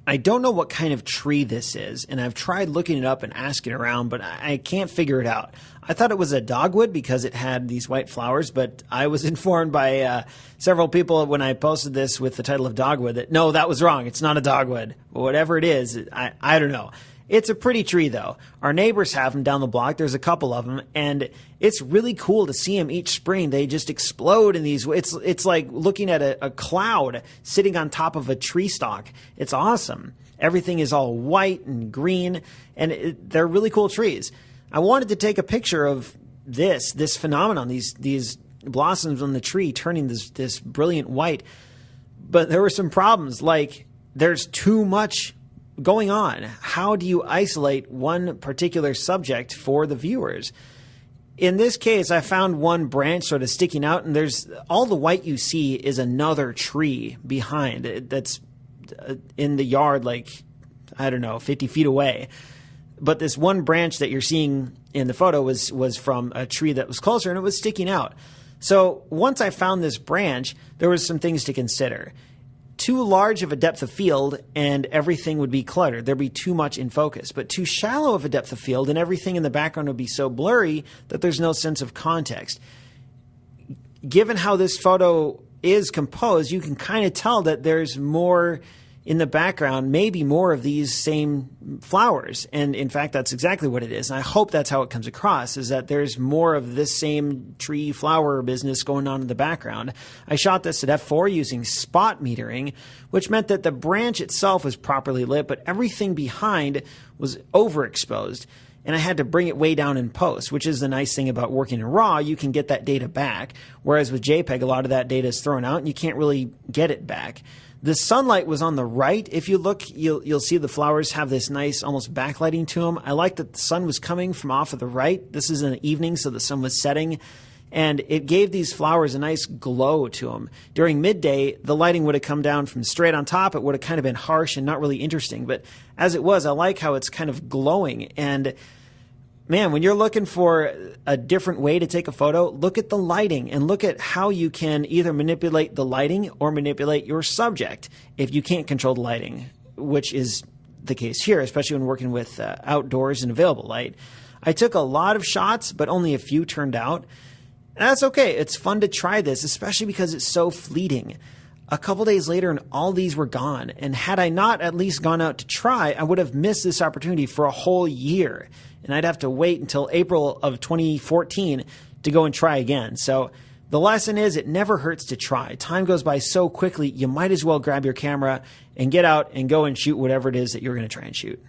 I don't know what kind of tree this is, and I've tried looking it up and asking around, but I can't figure it out. I thought it was a dogwood because it had these white flowers, but I was informed by several people when I posted this with the title of dogwood that, no, that was wrong. It's not a dogwood. But whatever it is, I don't know. It's a pretty tree, though. Our neighbors have them down the block. There's a couple of them, and it's really cool to see them each spring. They just explode in these. It's like looking at a cloud sitting on top of a tree stalk. It's awesome. Everything is all white and green, and they're really cool trees. I wanted to take a picture of this phenomenon, these blossoms on the tree turning this brilliant white, but there were some problems. Like, there's too much going on. How do you isolate one particular subject for the viewers? In this case, I found one branch sort of sticking out, and there's all the white you see is another tree behind that's in the yard, like, I don't know, 50 feet away. But this one branch that you're seeing in the photo was from a tree that was closer, and it was sticking out. So once I found this branch, there was some things to consider. Too large of a depth of field and everything would be cluttered. There'd be too much in focus. But too shallow of a depth of field and everything in the background would be so blurry that there's no sense of context. Given how this photo is composed, you can kind of tell that there's more in the background, maybe more of these same flowers. And in fact, that's exactly what it is. And I hope that's how it comes across, is that there's more of this same tree flower business going on in the background. I shot this at f4 using spot metering, which meant that the branch itself was properly lit, but everything behind was overexposed. And I had to bring it way down in post, which is the nice thing about working in RAW. You can get that data back, whereas with JPEG, a lot of that data is thrown out and you can't really get it back. The sunlight was on the right. If you look, you'll see the flowers have this nice almost backlighting to them. I like that the sun was coming from off of the right. This is in the evening, so the sun was setting. And it gave these flowers a nice glow to them. During midday, the lighting would have come down from straight on top. It would have kind of been harsh and not really interesting. But as it was, I like how it's kind of glowing. And man, when you're looking for a different way to take a photo, look at the lighting and look at how you can either manipulate the lighting or manipulate your subject if you can't control the lighting, which is the case here, especially when working with outdoors and available light. I took a lot of shots, but only a few turned out. And that's okay. It's fun to try this, especially because it's so fleeting. A couple days later, and all these were gone. And had I not at least gone out to try, I would have missed this opportunity for a whole year. And I'd have to wait until April of 2014 to go and try again. So the lesson is it never hurts to try. Time goes by so quickly, you might as well grab your camera and get out and go and shoot whatever it is that you're going to try and shoot.